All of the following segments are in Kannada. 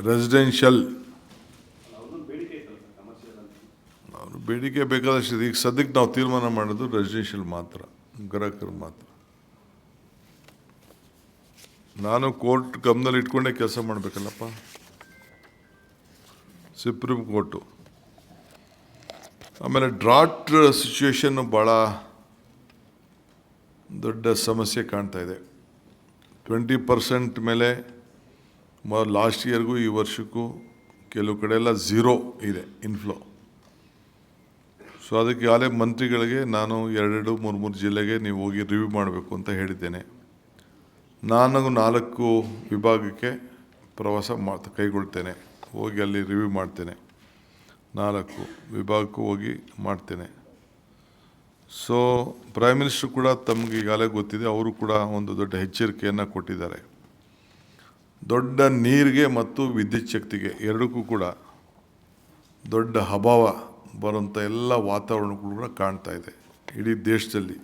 ರೆಸಿಡೆನ್ಷಿಯಲ್ ಅವರು ಬೇಡಿಕೆ ಬೇಕಾದಷ್ಟು ಈಗ ಸದ್ಯಕ್ಕೆ ನಾವು ತೀರ್ಮಾನ ಮಾಡೋದು ರೆಸಿಡೆನ್ಷಿಯಲ್ ಮಾತ್ರ, ಗ್ರಾಹಕರು ಮಾತ್ರ. ನಾನು ಕೋರ್ಟ್ ಗಮನದಲ್ಲಿ ಇಟ್ಕೊಂಡೇ ಕೆಲಸ ಮಾಡಬೇಕಲ್ಲಪ್ಪ. ಸುಪ್ರೀಂ ಕೋರ್ಟು ಆಮೇಲೆ ಡ್ರಾಟ್ ಸಿಚುವೇಶನ್ನು ಭಾಳ ದೊಡ್ಡ ಸಮಸ್ಯೆ ಕಾಣ್ತಾ ಇದೆ. 20% ಮೇಲೆ ಲಾಸ್ಟ್ ಇಯರ್ಗೂ ಈ ವರ್ಷಕ್ಕೂ ಕೆಲವು ಕಡೆ ಎಲ್ಲ 0 ಇದೆ ಇನ್ಫ್ಲೋ. ಸೊ ಅದಕ್ಕೆ ಆಲೇ ಮಂತ್ರಿಗಳಿಗೆ ನಾನು 2-3 ಜಿಲ್ಲೆಗೆ ನೀವು ಹೋಗಿ ರಿವ್ಯೂ ಮಾಡಬೇಕು ಅಂತ ಹೇಳಿದ್ದೇನೆ. ನಾನು 4 ವಿಭಾಗಕ್ಕೆ ಪ್ರವಾಸ ಕೈಗೊಳ್ತೇನೆ, ಹೋಗಿ ಅಲ್ಲಿ ರಿವ್ಯೂ ಮಾಡ್ತೇನೆ. 4 ವಿಭಾಗಕ್ಕೂ ಹೋಗಿ ಮಾಡ್ತೇನೆ. ಸೊ ಪ್ರೈಮ್ ಮಿನಿಸ್ಟರ್ ಕೂಡ ತಮಗೆ ಈಗಾಗಲೇ ಗೊತ್ತಿದೆ, ಅವರು ಕೂಡ ಒಂದು ದೊಡ್ಡ ಎಚ್ಚರಿಕೆಯನ್ನು ಕೊಟ್ಟಿದ್ದಾರೆ. ದೊಡ್ಡ ನೀರಿಗೆ ಮತ್ತು ವಿದ್ಯುತ್ ಶಕ್ತಿಗೆ ಎರಡಕ್ಕೂ ಕೂಡ ದೊಡ್ಡ ಅಭಾವ ಬರುವಂಥ ಎಲ್ಲ ವಾತಾವರಣಗಳು ಕೂಡ ಕಾಣ್ತಾ ಇದೆ ಇಡೀ ದೇಶದಲ್ಲಿ.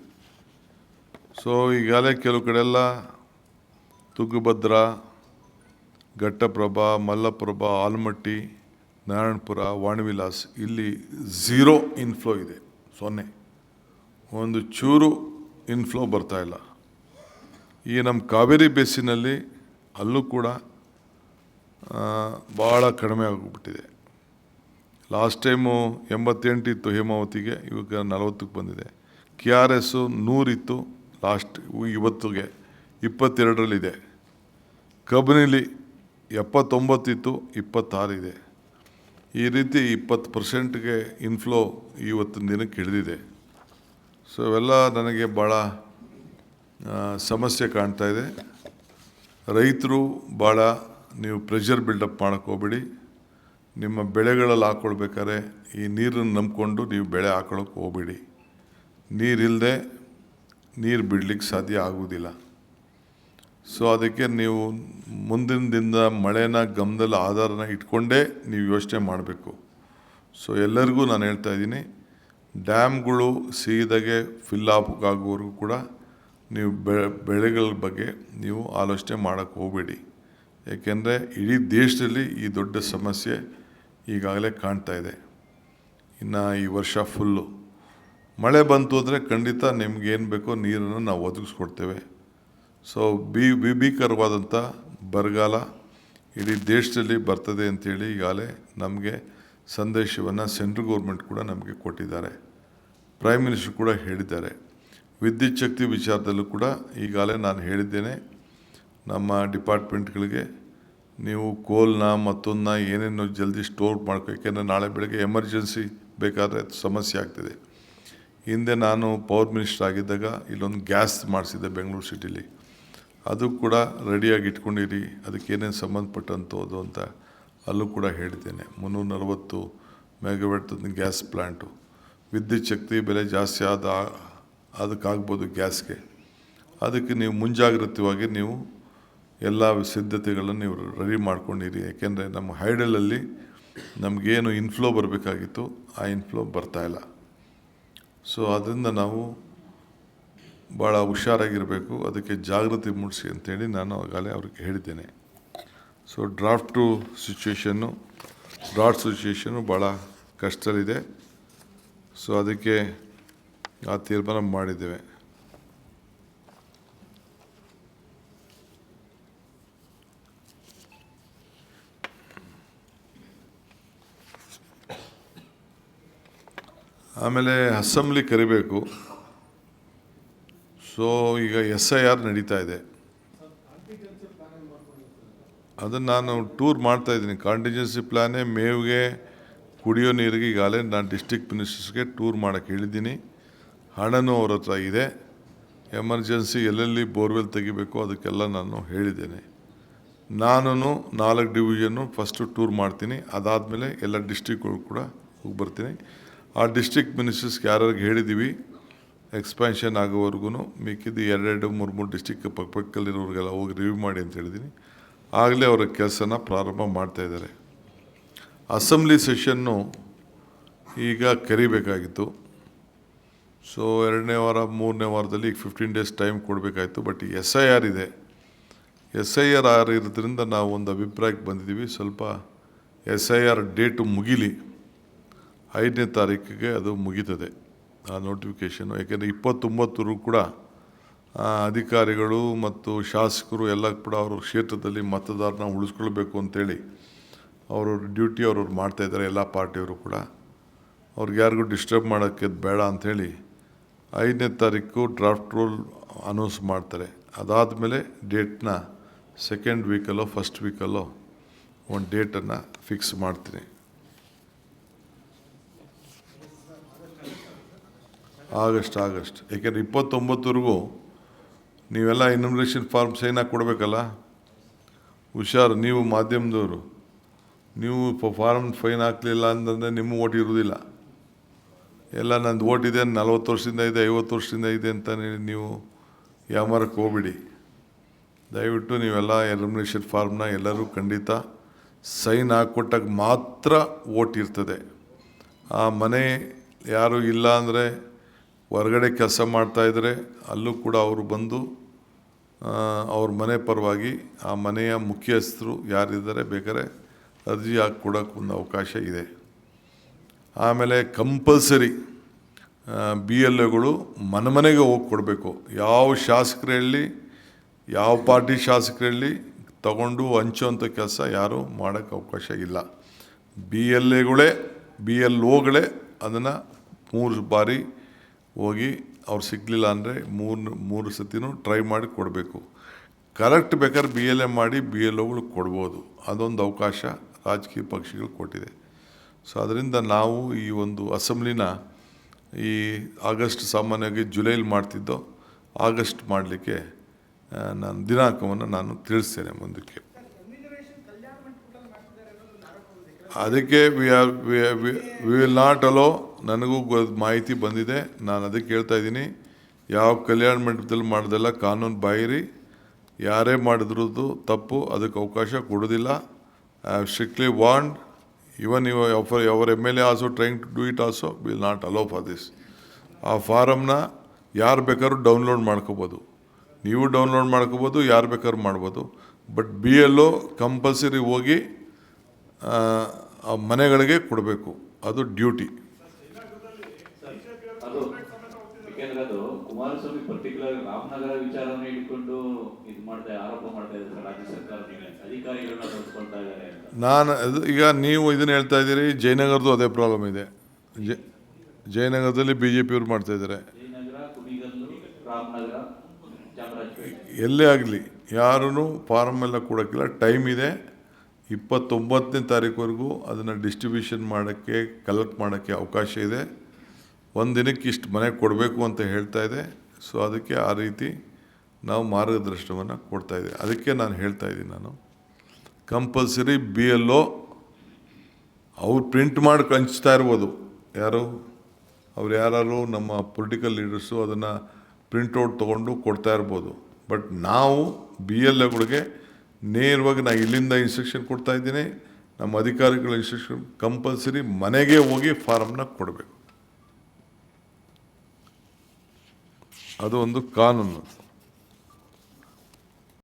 ಸೊ ಈಗಾಗಲೇ ಕೆಲವು ಕಡೆಯೆಲ್ಲ ತುಂಗಭದ್ರಾ, ಘಟ್ಟಪ್ರಭಾ, ಮಲ್ಲಪ್ರಭಾ, ಆಲಮಟ್ಟಿ, ನಾರಾಯಣಪುರ, ವಾಣಿವಿಲಾಸ್ ಇಲ್ಲಿ 0 ಇನ್ಫ್ಲೋ ಇದೆ. 0 ಒಂದು ಚೂರು ಇನ್ಫ್ಲೋ ಬರ್ತಾಯಿಲ್ಲ. ಈ ನಮ್ಮ ಕಾವೇರಿ ಬೇಸಿನಲ್ಲಿ ಅಲ್ಲೂ ಕೂಡ ಭಾಳ ಕಡಿಮೆ ಆಗೋಗ್ಬಿಟ್ಟಿದೆ. ಲಾಸ್ಟ್ ಟೈಮು 88 ಇತ್ತು ಹೇಮಾವತಿಗೆ, ಇವಾಗ 40ಕ್ಕೆ ಬಂದಿದೆ. KRS 100 ಇತ್ತು ಲಾಸ್ಟ್, ಇವತ್ತಿಗೆ 22ರಲ್ಲಿದೆ. ಕಬಿನಿಲಿ 79 ಇತ್ತು, 26 ಇದೆ. ಈ ರೀತಿ 20%ಗೆ ಇನ್ಫ್ಲೋ ಇವತ್ತಿನ ದಿನಕ್ಕೆ ಹಿಡಿದಿದೆ. ಸೊ ಇವೆಲ್ಲ ನನಗೆ ಭಾಳ ಸಮಸ್ಯೆ ಕಾಣ್ತಾ ಇದೆ. ರೈತರು ಭಾಳ ನೀವು ಪ್ರೆಷರ್ ಬಿಲ್ಡಪ್ ಮಾಡೋಕ್ಕೆ ಹೋಗ್ಬೇಡಿ. ನಿಮ್ಮ ಬೆಳೆಗಳಲ್ಲಿ ಹಾಕ್ಕೊಳ್ಬೇಕಾದ್ರೆ ಈ ನೀರನ್ನು ನಂಬಿಕೊಂಡು ನೀವು ಬೆಳೆ ಹಾಕೊಳ್ಳೋಕೆ ಹೋಗ್ಬೇಡಿ. ನೀರಿಲ್ಲದೆ ನೀರು ಬಿಡಲಿಕ್ಕೆ ಸಾಧ್ಯ ಆಗುವುದಿಲ್ಲ. ಸೊ ಅದಕ್ಕೆ ನೀವು ಮುಂದಿನ ದಿನದ ಮಳೆನ ಗಮನದಲ್ಲಿ ಆಧಾರನ ಇಟ್ಕೊಂಡೇ ನೀವು ಯೋಚನೆ ಮಾಡಬೇಕು. ಸೊ ಎಲ್ಲರಿಗೂ ನಾನು ಹೇಳ್ತಾ ಇದ್ದೀನಿ, ಡ್ಯಾಮ್ಗಳು ಸೀದಾಗೆ ಫಿಲ್ ಆಗೋವರೆಗೂ ಕೂಡ ನೀವು ಬೆಳೆಗಳ ಬಗ್ಗೆ ನೀವು ಆಲೋಚನೆ ಮಾಡೋಕ್ಕೆ ಹೋಗಬೇಡಿ. ಏಕೆಂದರೆ ಇಡೀ ದೇಶದಲ್ಲಿ ಈ ದೊಡ್ಡ ಸಮಸ್ಯೆ ಈಗಾಗಲೇ ಕಾಣ್ತಾ ಇದೆ. ಇನ್ನು ಈ ವರ್ಷ ಫುಲ್ಲು ಮಳೆ ಬಂತು ಅಂದರೆ ಖಂಡಿತ ನಿಮ್ಗೇನು ಬೇಕೋ ನೀರನ್ನು ನಾವು ಒದಗಿಸ್ಕೊಡ್ತೇವೆ. ಸೊ ಭೀಕರವಾದಂಥ ಬರಗಾಲ ಇಡೀ ದೇಶದಲ್ಲಿ ಬರ್ತದೆ ಅಂಥೇಳಿ ಈಗಾಗಲೇ ನಮಗೆ ಸಂದೇಶವನ್ನು ಸೆಂಟ್ರಲ್ ಗೌರ್ಮೆಂಟ್ ಕೂಡ ನಮಗೆ ಕೊಟ್ಟಿದ್ದಾರೆ. ಪ್ರೈಮ್ ಮಿನಿಸ್ಟರ್ ಕೂಡ ಹೇಳಿದ್ದಾರೆ. ವಿದ್ಯುತ್ ಶಕ್ತಿ ವಿಚಾರದಲ್ಲೂ ಕೂಡ ಈಗಾಗಲೇ ನಾನು ಹೇಳಿದ್ದೇನೆ ನಮ್ಮ ಡಿಪಾರ್ಟ್ಮೆಂಟ್ಗಳಿಗೆ, ನೀವು ಕೋಲ್ನ ಮತ್ತೊಂದನ್ನ ಏನೇನು ಜಲ್ದಿ ಸ್ಟೋರ್ ಮಾಡ್ಕೋ. ಏಕೆಂದರೆ ನಾಳೆ ಬೆಳಗ್ಗೆ ಎಮರ್ಜೆನ್ಸಿ ಬೇಕಾದರೆ ಸಮಸ್ಯೆ ಆಗ್ತಿದೆ. ಹಿಂದೆ ನಾನು ಪವರ್ ಮಿನಿಸ್ಟರ್ ಆಗಿದ್ದಾಗ ಇಲ್ಲೊಂದು ಗ್ಯಾಸ್ ಮಾಡಿಸಿದ್ದೆ ಬೆಂಗಳೂರು ಸಿಟಿಲಿ, ಅದು ಕೂಡ ರೆಡಿಯಾಗಿ ಇಟ್ಕೊಂಡಿರಿ, ಅದಕ್ಕೆ ಏನೇನು ಸಂಬಂಧಪಟ್ಟಂಥದ್ದು ಅಂತ ಅಲ್ಲೂ ಕೂಡ ಹೇಳಿದ್ದೇನೆ. 340 ಮೆಗಾವ್ಯಾಟ್ ಗ್ಯಾಸ್ ಪ್ಲ್ಯಾಂಟು. ವಿದ್ಯುತ್ ಶಕ್ತಿ ಬೆಲೆ ಜಾಸ್ತಿ ಅದಕ್ಕಾಗ್ಬೋದು ಗ್ಯಾಸ್ಗೆ. ಅದಕ್ಕೆ ನೀವು ಮುಂಜಾಗ್ರತವಾಗಿ ನೀವು ಎಲ್ಲ ಸಿದ್ಧತೆಗಳನ್ನು ನೀವು ರೆಡಿ ಮಾಡ್ಕೊಂಡಿರಿ. ಯಾಕೆಂದರೆ ನಮ್ಮ ಹೈಡಲಲ್ಲಿ ನಮಗೇನು ಇನ್ಫ್ಲೋ ಬರಬೇಕಾಗಿತ್ತು ಆ ಇನ್ಫ್ಲೋ ಬರ್ತಾಯಿಲ್ಲ. ಸೊ ಅದರಿಂದ ನಾವು ಭಾಳ ಹುಷಾರಾಗಿರಬೇಕು, ಅದಕ್ಕೆ ಜಾಗೃತಿ ಮೂಡಿಸಿ ಅಂತೇಳಿ ನಾನು ಆಗಲೇ ಅವ್ರಿಗೆ ಹೇಳಿದ್ದೇನೆ. ಸೊ ಡ್ರಾಟ್ ಸಿಚುವೇಷನ್ನು ಭಾಳ ಕಷ್ಟದಲ್ಲಿದೆ. ಸೊ ಅದಕ್ಕೆ ಆ ತೀರ್ಮಾನ ಮಾಡಿದ್ದೇವೆ. ಆಮೇಲೆ ಅಸೆಂಬ್ಲಿ ಕರಿಬೇಕು. ಸೊ ಈಗ SIR ನಡೀತಾ ಇದೆ, ಅದನ್ನು ನಾನು ಟೂರ್ ಮಾಡ್ತಾಯಿದ್ದೀನಿ. ಕಾಂಟಿಜೆನ್ಸಿ ಪ್ಲ್ಯಾನೇ ಮೇವಿಗೆ, ಕುಡಿಯೋ ನೀರಿಗೆ ಈಗಾಗಲೇ ನಾನು ಡಿಸ್ಟ್ರಿಕ್ಟ್ ಮಿನಿಸ್ಟರ್ಸ್ಗೆ ಟೂರ್ ಮಾಡೋಕ್ಕೆ ಹೇಳಿದ್ದೀನಿ. ಹಣನೂ ಅವ್ರ ಹತ್ರ ಇದೆ. ಎಮರ್ಜೆನ್ಸಿ ಎಲ್ಲೆಲ್ಲಿ ಬೋರ್ವೆಲ್ ತೆಗಿಬೇಕು ಅದಕ್ಕೆಲ್ಲ ನಾನು ಹೇಳಿದ್ದೇನೆ. ನಾನು 4 ಡಿವಿಷನ್ನು ಫಸ್ಟು ಟೂರ್ ಮಾಡ್ತೀನಿ. ಅದಾದಮೇಲೆ ಎಲ್ಲ ಡಿಸ್ಟ್ರಿಕ್ಗಳು ಕೂಡ ಹೋಗಿ ಬರ್ತೀನಿ. ಆ ಡಿಸ್ಟ್ರಿಕ್ಟ್ ಮಿನಿಸ್ಟರ್ಸ್ಗೆ ಯಾರ್ಯಾರಿಗೆ ಹೇಳಿದ್ದೀವಿ ಎಕ್ಸ್ಪ್ಯಾನ್ಷನ್ ಆಗೋವರೆಗೂ ಮಿಕ್ಕಿದ್ದು 2-3 ಡಿಸ್ಟ್ರಿಕ್ಟ್ ಪಕ್ಕದಲ್ಲಿರೋರಿಗೆಲ್ಲ ಹೋಗಿ ರಿವ್ಯೂ ಮಾಡಿ ಅಂತ ಹೇಳಿದ್ದೀನಿ. ಆಗಲೇ ಅವರ ಕೆಲಸನ ಪ್ರಾರಂಭ ಮಾಡ್ತಾಯಿದ್ದಾರೆ. ಅಸೆಂಬ್ಲಿ ಸೆಷನ್ನು ಈಗ ಕರಿಬೇಕಾಗಿತ್ತು. ಸೊ 2ನೇ ವಾರ 3ನೇ ವಾರದಲ್ಲಿ ಈಗ 15 ಡೇಸ್ ಟೈಮ್ ಕೊಡಬೇಕಾಯಿತು. ಬಟ್ SIR ಇದೆ. SIR ಇರೋದ್ರಿಂದ ನಾವು ಒಂದು ಅಭಿಪ್ರಾಯಕ್ಕೆ ಬಂದಿದ್ದೀವಿ. ಸ್ವಲ್ಪ SIR ಡೇಟು ಮುಗಿಲಿ, 5ನೇ ತಾರೀಕಿಗೆ ಅದು ಮುಗೀತದೆ ಆ ನೋಟಿಫಿಕೇಷನು. ಯಾಕೆಂದರೆ 29 ಕೂಡ ಅಧಿಕಾರಿಗಳು ಮತ್ತು ಶಾಸಕರು ಎಲ್ಲ ಕೂಡ ಅವ್ರ ಕ್ಷೇತ್ರದಲ್ಲಿ ಮತದಾರನ ಉಳಿಸ್ಕೊಳ್ಬೇಕು ಅಂತೇಳಿ ಅವರು ಡ್ಯೂಟಿ ಅವರು ಮಾಡ್ತಾಯಿದ್ದಾರೆ. ಎಲ್ಲ ಪಾರ್ಟಿಯವರು ಕೂಡ ಅವ್ರಿಗೆ ಯಾರಿಗೂ ಡಿಸ್ಟರ್ಬ್ ಮಾಡೋಕ್ಕೆ ಬೇಡ ಅಂಥೇಳಿ 5ನೇ ತಾರೀಕು ಡ್ರಾಫ್ಟ್ ರೂಲ್ ಅನೌನ್ಸ್ ಮಾಡ್ತಾರೆ. ಅದಾದಮೇಲೆ ಡೇಟ್ನ 2nd ವೀಕಲ್ಲೋ 1st ವೀಕಲ್ಲೋ ಒಂದು ಡೇಟನ್ನು ಫಿಕ್ಸ್ ಮಾಡ್ತೀನಿ. ಆಗಸ್ಟ್ ಯಾಕೆಂದರೆ 29ವರೆಗೂ ನೀವೆಲ್ಲ ಇನ್ಯುಮರೇಷನ್ ಫಾರ್ಮ್ ಸೈನ್ ಹಾಕಿ ಕೊಡಬೇಕಲ್ಲ. ಹುಷಾರು, ನೀವು ಮಾಧ್ಯಮದವರು, ನೀವು ಫಾರ್ಮ್ ಫೈನ್ ಹಾಕಲಿಲ್ಲ ಅಂತಂದರೆ ನಿಮ್ಮ ಓಟ್ ಇರೋದಿಲ್ಲ. ಎಲ್ಲ ನಂದು ಓಟ್ ಇದೆ, 40 ವರ್ಷದಿಂದ ಇದೆ, 50 ವರ್ಷದಿಂದ ಇದೆ ಅಂತ ನೀವು ಯಾಮಾರಕ್ಕೆ ಹೋಗ್ಬಿಡಿ. ದಯವಿಟ್ಟು ನೀವೆಲ್ಲ ಎಲಿಮಿನೇಷನ್ ಫಾರ್ಮ್ನ ಎಲ್ಲರೂ ಖಂಡಿತ ಸೈನ್ ಹಾಕ್ಕೊಟ್ಟಾಗ ಮಾತ್ರ ಓಟ್ ಇರ್ತದೆ. ಆ ಮನೆ ಯಾರು ಇಲ್ಲ ಅಂದರೆ ಹೊರಗಡೆ ಕೆಲಸ ಮಾಡ್ತಾಯಿದ್ರೆ ಅಲ್ಲೂ ಕೂಡ ಅವರು ಬಂದು ಅವ್ರ ಮನೆ ಪರವಾಗಿ ಆ ಮನೆಯ ಮುಖ್ಯಸ್ಥರು ಯಾರಿದ್ದಾರೆ ಬೇಕಾದ್ರೆ ಅರ್ಜಿ ಹಾಕಿ ಕೊಡೋಕ್ಕೆ ಒಂದು ಅವಕಾಶ ಇದೆ. ಆಮೇಲೆ ಕಂಪಲ್ಸರಿ BLOಗಳು ಮನೆಗೆ ಹೋಗಿ ಕೊಡಬೇಕು. ಯಾವ ಶಾಸಕರು ಹೇಳಿ, ಯಾವ ಪಾರ್ಟಿ ಶಾಸಕರು ಹೇಳಿ ತಗೊಂಡು ಹಂಚೋವಂಥ ಕೆಲಸ ಯಾರೂ ಮಾಡೋಕ್ಕೆ ಅವಕಾಶ ಇಲ್ಲ. BLOಗಳೇ ಅದನ್ನು 3 ಬಾರಿ ಹೋಗಿ ಅವ್ರು ಸಿಗಲಿಲ್ಲ ಅಂದರೆ 3 ಸತಿನೂ ಟ್ರೈ ಮಾಡಿ ಕೊಡಬೇಕು. ಕರೆಕ್ಟ್ ಬೇಕಾದ್ರೆ BLA ಮಾಡಿ BLOಗಳು ಕೊಡ್ಬೋದು. ಅದೊಂದು ಅವಕಾಶ ರಾಜಕೀಯ ಪಕ್ಷಗಳು ಕೊಟ್ಟಿದೆ. ಸೊ ಅದರಿಂದ ನಾವು ಈ ಒಂದು ಅಸೆಂಬ್ಲಿನ ಈ ಆಗಸ್ಟ್, ಸಾಮಾನ್ಯವಾಗಿ ಜುಲೈಲಿ ಮಾಡ್ತಿದ್ದೋ, ಆಗಸ್ಟ್ ಮಾಡಲಿಕ್ಕೆ ನಾನು ದಿನಾಂಕವನ್ನು ನಾನು ತಿಳಿಸ್ತೇನೆ ಮುಂದಕ್ಕೆ. ಅದಕ್ಕೆ ವಿ ವಿಲ್ ನಾಟ್ ಅಲೋ. ನನಗೂ ಮಾಹಿತಿ ಬಂದಿದೆ, ನಾನು ಅದಕ್ಕೆ ಹೇಳ್ತಾ ಇದ್ದೀನಿ. ಯಾವ ಕಲ್ಯಾಣ ಮಂಟಪದಲ್ಲಿ ಮಾಡೋದೆಲ್ಲ ಕಾನೂನು ಬಾಹಿರಿ, ಯಾರೇ ಮಾಡಿದ್ರದ್ದು ತಪ್ಪು, ಅದಕ್ಕೆ ಅವಕಾಶ ಕೊಡೋದಿಲ್ಲ. I have strictly warned even our MLA also trying to do it also, will not allow for this. ಆ ಫಾರಮ್ನ ಯಾರು ಬೇಕಾದ್ರೂ ಡೌನ್ಲೋಡ್ ಮಾಡ್ಕೋಬೋದು, ನೀವು ಡೌನ್ಲೋಡ್ ಮಾಡ್ಕೋಬೋದು, ಯಾರು ಬೇಕಾದ್ರೂ ಮಾಡ್ಬೋದು. ಬಟ್ BLO ಕಂಪಲ್ಸರಿ ಹೋಗಿ ಆ ಮನೆಗಳಿಗೆ ಕೊಡಬೇಕು, ಅದು ಡ್ಯೂಟಿ. ಅದು ಕುಮಾರಸ್ವಾಮಿ ಪರ್ಟಿಕ್ಯುಲರ್ ರಾಮನಗರ ವಿಚಾರವನ್ನು ಇಟ್ಕೊಂಡು ಆರೋಪ ಮಾಡ್ತಾ ಇದ್ದಾರೆ ರಾಜ್ಯ ಸರ್ಕಾರ ಅಧಿಕಾರಿಗಳನ್ನ ತೋರಿಸ್ಕೊಳ್ತಾ ಇದ್ದಾರೆ ಅಂತ. ನಾನು ಈಗ ನೀವು ಇದನ್ನು ಹೇಳ್ತಾ ಇದ್ದೀರಿ, ಜಯನಗರದ್ದು ಅದೇ ಪ್ರಾಬ್ಲಮ್ ಇದೆ. ಜಯನಗರದಲ್ಲಿ BJPಯವರು ಮಾಡ್ತಾ ಇದ್ದಾರೆ. ಜಯನಗರ, ಕುಣಿಗಲ್ಲು, ರಾಮನಗರ, ಚಾಮರಾಜಪೇಟೆ ಎಲ್ಲೇ ಆಗಲಿ ಯಾರೂ ಫಾರಮ್ ಎಲ್ಲ ಕೊಡೋಕ್ಕಿಲ್ಲ. ಟೈಮ್ ಇದೆ, 29ನೇ ತಾರೀಕುವರೆಗೂ ಅದನ್ನು ಡಿಸ್ಟ್ರಿಬ್ಯೂಷನ್ ಮಾಡೋಕ್ಕೆ, ಕಲೆಕ್ಟ್ ಮಾಡೋಕ್ಕೆ ಅವಕಾಶ ಇದೆ. ಒಂದು ದಿನಕ್ಕೆ ಇಷ್ಟು ಮನೆ ಕೊಡಬೇಕು ಅಂತ ಹೇಳ್ತಾ ಇದೆ. ಸೊ ಅದಕ್ಕೆ ಆ ರೀತಿ ನಾವು ಮಾರ್ಗದರ್ಶನವನ್ನು ಕೊಡ್ತಾಯಿದ್ದೀವಿ. ಅದಕ್ಕೆ ನಾನು ಹೇಳ್ತಾ ಇದ್ದೀನಿ, ನಾನು ಕಂಪಲ್ಸರಿ BLO ಅವ್ರು ಪ್ರಿಂಟ್ ಮಾಡಿ ಹಂಚ್ತಾ ಇರ್ಬೋದು. ಅವ್ರು ಯಾರು ನಮ್ಮ ಪೊಲಿಟಿಕಲ್ ಲೀಡರ್ಸು ಅದನ್ನು ಪ್ರಿಂಟೌಟ್ ತೊಗೊಂಡು ಕೊಡ್ತಾ ಇರ್ಬೋದು. ಬಟ್ ನಾವು BLOಗಳಿಗೆ ನೇರವಾಗಿ ನಾನು ಇಲ್ಲಿಂದ ಇನ್ಸ್ಟ್ರಕ್ಷನ್ ಕೊಡ್ತಾ ಇದ್ದೀನಿ. ನಮ್ಮ ಅಧಿಕಾರಿಗಳ ಇನ್ಸ್ಟ್ರಕ್ಷನ್ ಕಂಪಲ್ಸರಿ ಮನೆಗೆ ಹೋಗಿ ಫಾರಮ್ನ ಕೊಡಬೇಕು. ಅದು ಒಂದು ಕಾನೂನು.